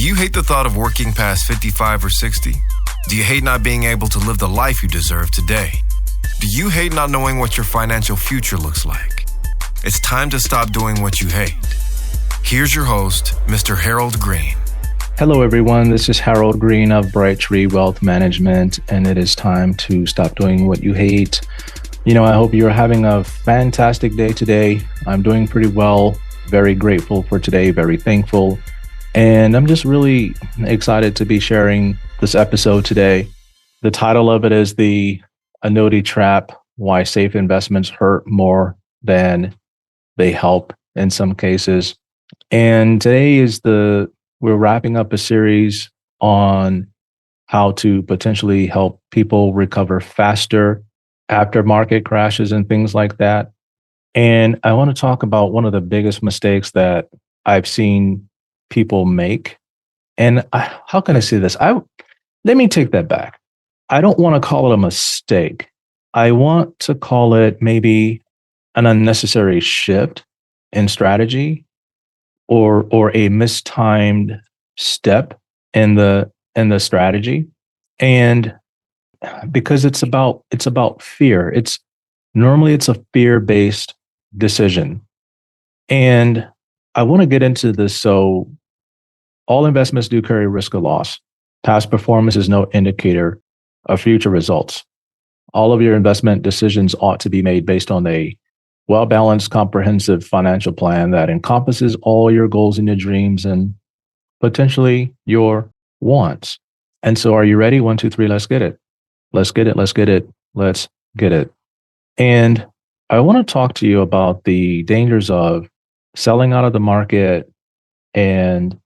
Do you hate the thought of working past 55 or 60? Do you hate not being able to live the life you deserve today? Do you hate not knowing what your financial future looks like? It's time to stop doing what you hate. Here's your host, Mr. Harold Green. Hello, everyone. This is Harold Green of Bright Tree Wealth Management, and it is time to stop doing what you hate. I hope you're having a fantastic day today. I'm doing pretty well, very grateful for today, very thankful. And I'm just really excited to be sharing this episode today. The title of it is The Annuity Trap, Why Safe Investments Hurt More Than They Help in some cases. And today we're wrapping up a series on how to potentially help people recover faster after market crashes and things like that. And I want to talk about one of the biggest mistakes that I've seen people make. And how can I say this? Let me take that back. I don't want to call it a mistake. I want to call it maybe an unnecessary shift in strategy or a mistimed step in the strategy. And because it's about fear. Normally it's a fear-based decision. And I want to get into this. So all investments do carry risk of loss. Past performance is no indicator of future results. All of your investment decisions ought to be made based on a well-balanced, comprehensive financial plan that encompasses all your goals and your dreams and potentially your wants. And so are you ready? 1, 2, 3, let's get it. Let's get it. Let's get it. Let's get it. And I want to talk to you about the dangers of selling out of the market and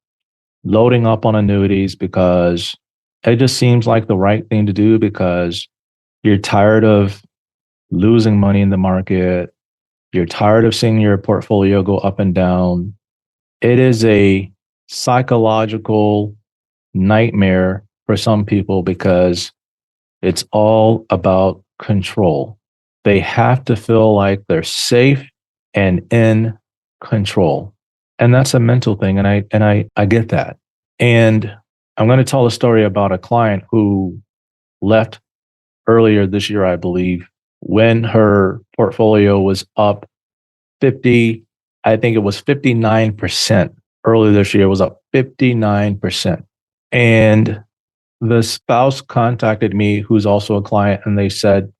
loading up on annuities because it just seems like the right thing to do because you're tired of losing money in the market. You're tired of seeing your portfolio go up and down. It is a psychological nightmare for some people because it's all about control. They have to feel like they're safe and in control. And that's a mental thing. And I get that. And I'm going to tell a story about a client who left earlier this year, I believe, when her portfolio was up 59% earlier this year. It was up 59%. And the spouse contacted me, who's also a client, and they said,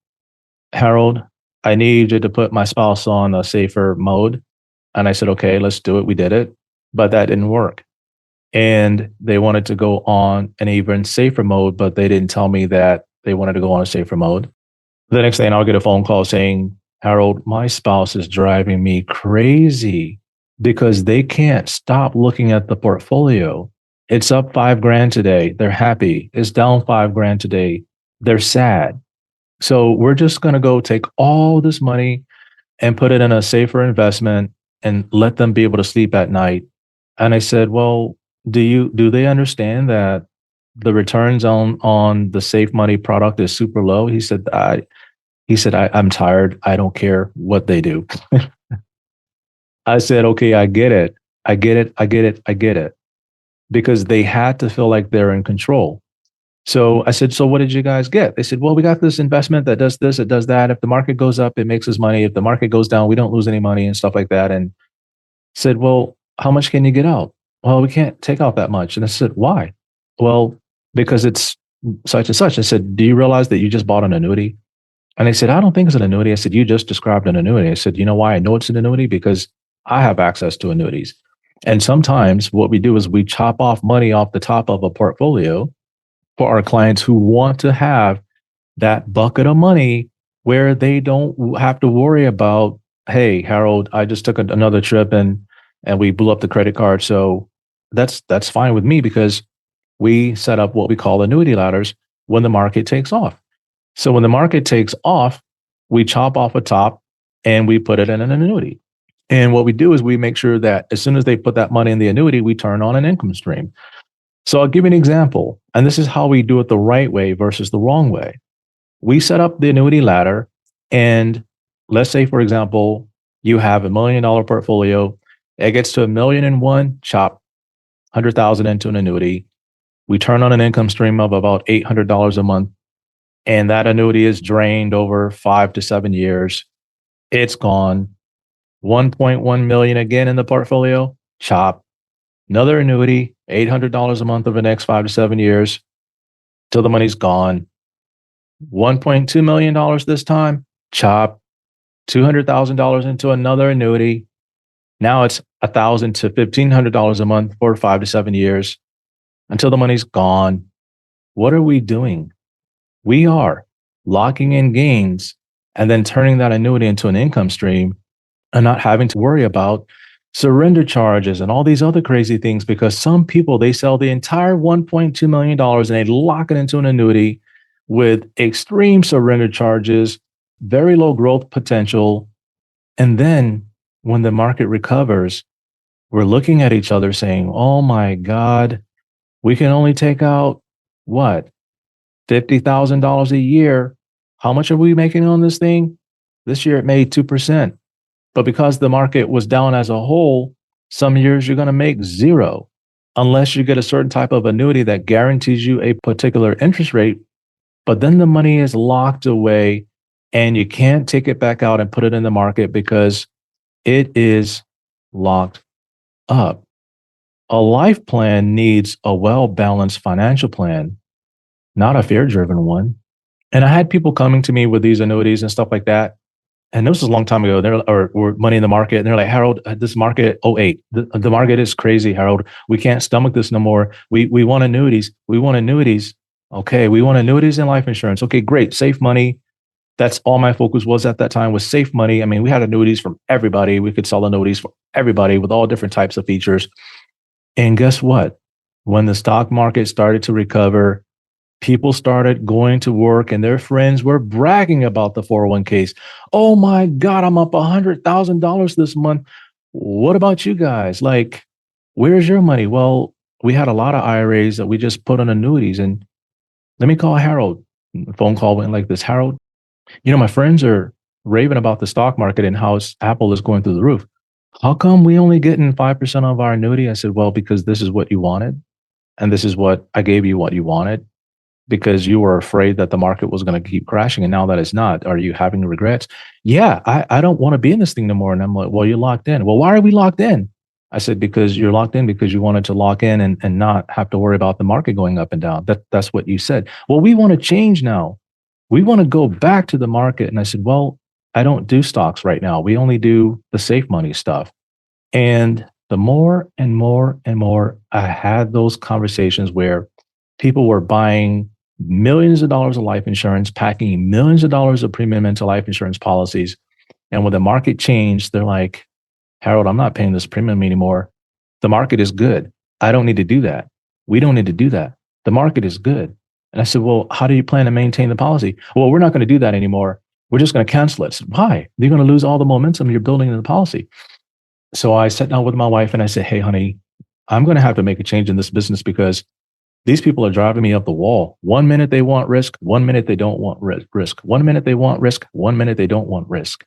Harold, I need you to put my spouse on a safer mode. And I said, okay, let's do it. We did it, but that didn't work. And they wanted to go on an even safer mode, but they didn't tell me that they wanted to go on a safer mode. The next day, I'll get a phone call saying, Harold, my spouse is driving me crazy because they can't stop looking at the portfolio. It's up $5,000 today. They're happy. It's down $5,000 today. They're sad. So we're just going to go take all this money and put it in a safer investment and let them be able to sleep at night. And I said, well, do they understand that the returns on the safe money product is super low? He said, I'm tired. I don't care what they do. I said, okay, I get it. I get it. Because they had to feel like they're in control. So I said, so what did you guys get? They said, well, we got this investment that does this, it does that. If the market goes up, it makes us money. If the market goes down, we don't lose any money and stuff like that. And said, well, how much can you get out? Well, we can't take out that much. And I said, why? Well, because it's such and such. I said, do you realize that you just bought an annuity? And they said, I don't think it's an annuity. I said, you just described an annuity. I said, you know why I know it's an annuity? Because I have access to annuities. And sometimes what we do is we chop off money off the top of a portfolio for our clients who want to have that bucket of money where they don't have to worry about, hey, Harold, I just took another trip and we blew up the credit card. So that's fine with me because we set up what we call annuity ladders when the market takes off. So when the market takes off, we chop off a top and we put it in an annuity. And what we do is we make sure that as soon as they put that money in the annuity, we turn on an income stream. So I'll give you an example. And this is how we do it the right way versus the wrong way. We set up the annuity ladder. And let's say, for example, you have $1 million portfolio. It gets to $1,001,000, chop 100,000 into an annuity. We turn on an income stream of about $800 a month, and that annuity is drained over 5 to 7 years. It's gone. 1.1 million again in the portfolio, chop. Another annuity, $800 a month over the next 5 to 7 years till the money's gone. $1.2 million this time, chop. $200,000 into another annuity. Now it's $1,000 to $1,500 a month for 5 to 7 years until the money's gone. What are we doing? We are locking in gains and then turning that annuity into an income stream and not having to worry about surrender charges and all these other crazy things, because some people, they sell the entire $1.2 million and they lock it into an annuity with extreme surrender charges, very low growth potential. And then when the market recovers, we're looking at each other saying, oh my God, we can only take out what? $50,000 a year. How much are we making on this thing? This year it made 2%. But because the market was down as a whole, some years you're going to make zero unless you get a certain type of annuity that guarantees you a particular interest rate. But then the money is locked away and you can't take it back out and put it in the market because it is locked up. A life plan needs a well-balanced financial plan, not a fear-driven one. And I had people coming to me with these annuities and stuff like that. And this was a long time ago. Or money in the market. And they're like, Harold, this market, '08, the market is crazy, Harold. We can't stomach this no more. We want annuities. We want annuities. Okay, we want annuities and life insurance. Okay, great. Safe money. That's all my focus was at that time, was safe money. I mean, we had annuities from everybody. We could sell annuities for everybody with all different types of features. And guess what? When the stock market started to recover, people started going to work and their friends were bragging about the 401ks. Oh my God, I'm up $100,000 this month. What about you guys? Like, where's your money? Well, we had a lot of IRAs that we just put on annuities. And let me call Harold. The phone call went like this: Harold, my friends are raving about the stock market and how Apple is going through the roof. How come we only getting 5% of our annuity? I said, well, because this is what you wanted. And this is what I gave you what you wanted, because you were afraid that the market was going to keep crashing. And now that it's not, are you having regrets? Yeah, I don't want to be in this thing no more. And I'm like, well, you're locked in. Well, why are we locked in? I said, because you're locked in because you wanted to lock in and not have to worry about the market going up and down. That's what you said. Well, we want to change now. We want to go back to the market. And I said, well, I don't do stocks right now. We only do the safe money stuff. And the more and more and more I had those conversations where people were buying millions of dollars of life insurance, packing millions of dollars of premium into life insurance policies. And when the market changed, they're like, Harold, I'm not paying this premium anymore. The market is good. I don't need to do that. We don't need to do that. The market is good. And I said, well, how do you plan to maintain the policy? Well, we're not going to do that anymore. We're just going to cancel it. I said, why? You're going to lose all the momentum you're building in the policy. So I sat down with my wife and I said, hey, honey, I'm going to have to make a change in this business because these people are driving me up the wall. 1 minute they want risk, 1 minute they don't want risk. 1 minute they want risk, 1 minute they don't want risk.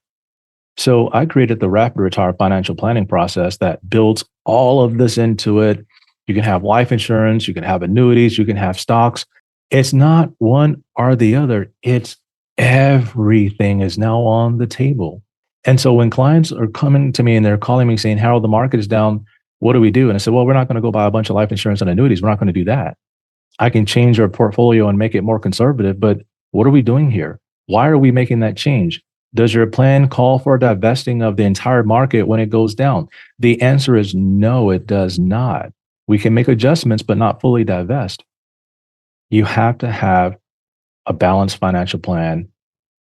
So I created the Rapid Retire financial planning process that builds all of this into it. You can have life insurance, you can have annuities, you can have stocks. It's not one or the other. It's everything is now on the table. And so when clients are coming to me and they're calling me saying, Harold, the market is down, what do we do? And I said, well, we're not going to go buy a bunch of life insurance and annuities. We're not going to do that. I can change our portfolio and make it more conservative, but what are we doing here? Why are we making that change? Does your plan call for divesting of the entire market when it goes down? The answer is no, it does not. We can make adjustments, but not fully divest. You have to have a balanced financial plan,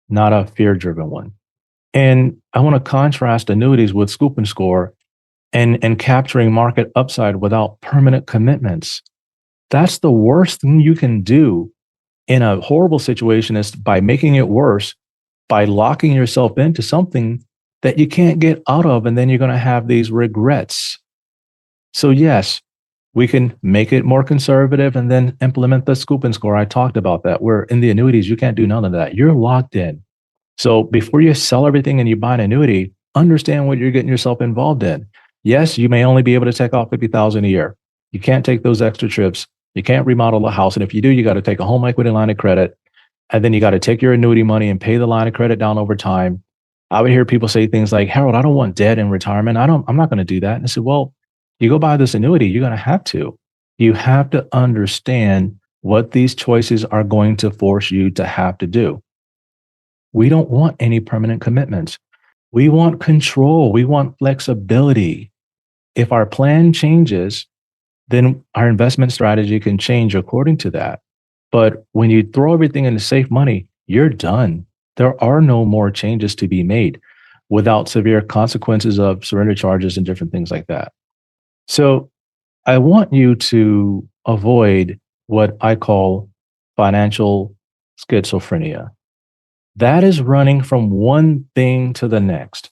not a fear-driven one. And I want to contrast annuities with scoop and score and capturing market upside without permanent commitments. That's the worst thing you can do in a horrible situation, is by making it worse, by locking yourself into something that you can't get out of. And then you're going to have these regrets. So yes, we can make it more conservative and then implement the scoop and score. I talked about that. Where in the annuities, you can't do none of that. You're locked in. So before you sell everything and you buy an annuity, understand what you're getting yourself involved in. Yes, you may only be able to take off $50,000 a year. You can't take those extra trips. You can't remodel the house. And if you do, you got to take a home equity line of credit. And then you got to take your annuity money and pay the line of credit down over time. I would hear people say things like, Harold, I don't want debt in retirement. I'm not going to do that. And I said, well, you go buy this annuity, you're going to have to. You have to understand what these choices are going to force you to have to do. We don't want any permanent commitments. We want control. We want flexibility. If our plan changes, then our investment strategy can change according to that. But when you throw everything into safe money, you're done. There are no more changes to be made without severe consequences of surrender charges and different things like that. So I want you to avoid what I call financial schizophrenia. That is running from one thing to the next,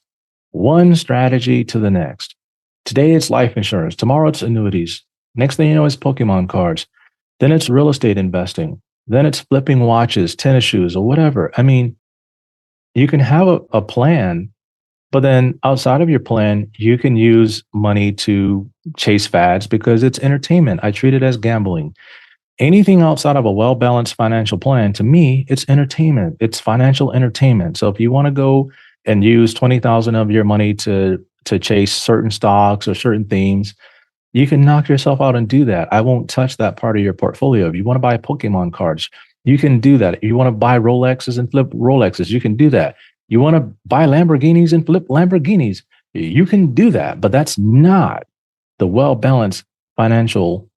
one strategy to the next. Today it's life insurance. Tomorrow it's annuities. Next thing you know, it's Pokemon cards. Then it's real estate investing. Then it's flipping watches, tennis shoes, or whatever. I mean, you can have a plan, but then outside of your plan, you can use money to chase fads because it's entertainment. I treat it as gambling. Anything outside of a well-balanced financial plan, to me, it's entertainment. It's financial entertainment. So if you want to go and use 20,000 of your money to chase certain stocks or certain themes, you can knock yourself out and do that. I won't touch that part of your portfolio. If you want to buy Pokemon cards, you can do that. If you want to buy Rolexes and flip Rolexes, you can do that. You want to buy Lamborghinis and flip Lamborghinis, you can do that. But that's not the well-balanced financial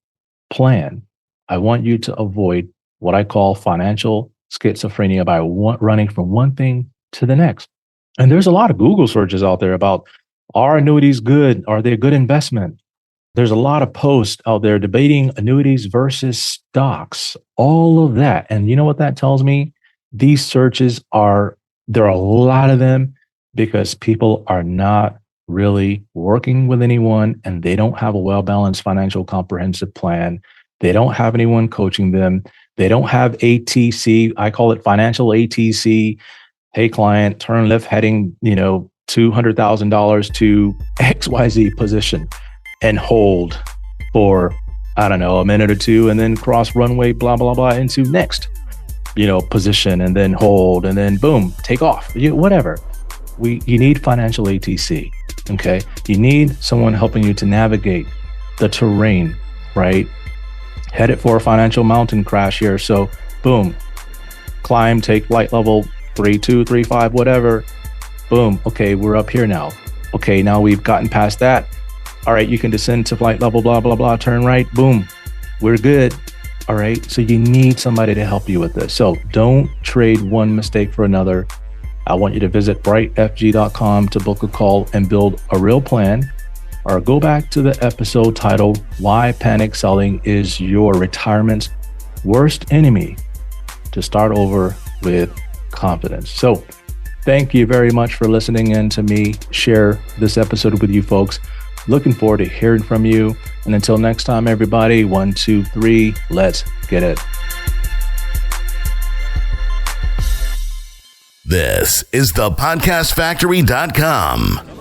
plan. I want you to avoid what I call financial schizophrenia by running from one thing to the next. And there's a lot of Google searches out there about, are annuities good? Are they a good investment? There's a lot of posts out there debating annuities versus stocks, all of that. And you know what that tells me? These searches there are a lot of them because people are not really working with anyone and they don't have a well-balanced financial comprehensive plan. They don't have anyone coaching them. They don't have ATC. I call it financial ATC. Hey, client, turn left heading, $200,000 to XYZ position and hold for, I don't know, a minute or two and then cross runway, blah, blah, blah, into next, position and then hold and then boom, take off, whatever. You need financial ATC, okay? You need someone helping you to navigate the terrain, right? Headed for a financial mountain crash here. So boom, climb, take flight level 3.2, 3.5, whatever. Boom. Okay, we're up here now. Okay, now we've gotten past that. All right, you can descend to flight level, blah, blah, blah, turn right. Boom, we're good. All right, so you need somebody to help you with this. So don't trade one mistake for another. I want you to visit brightfg.com to book a call and build a real plan. Or go back to the episode titled, Why Panic Selling is Your Retirement's Worst Enemy, to start over with confidence. So thank you very much for listening in to me share this episode with you folks. Looking forward to hearing from you. And until next time, everybody, 1, 2, 3, let's get it. This is thepodcastfactory.com.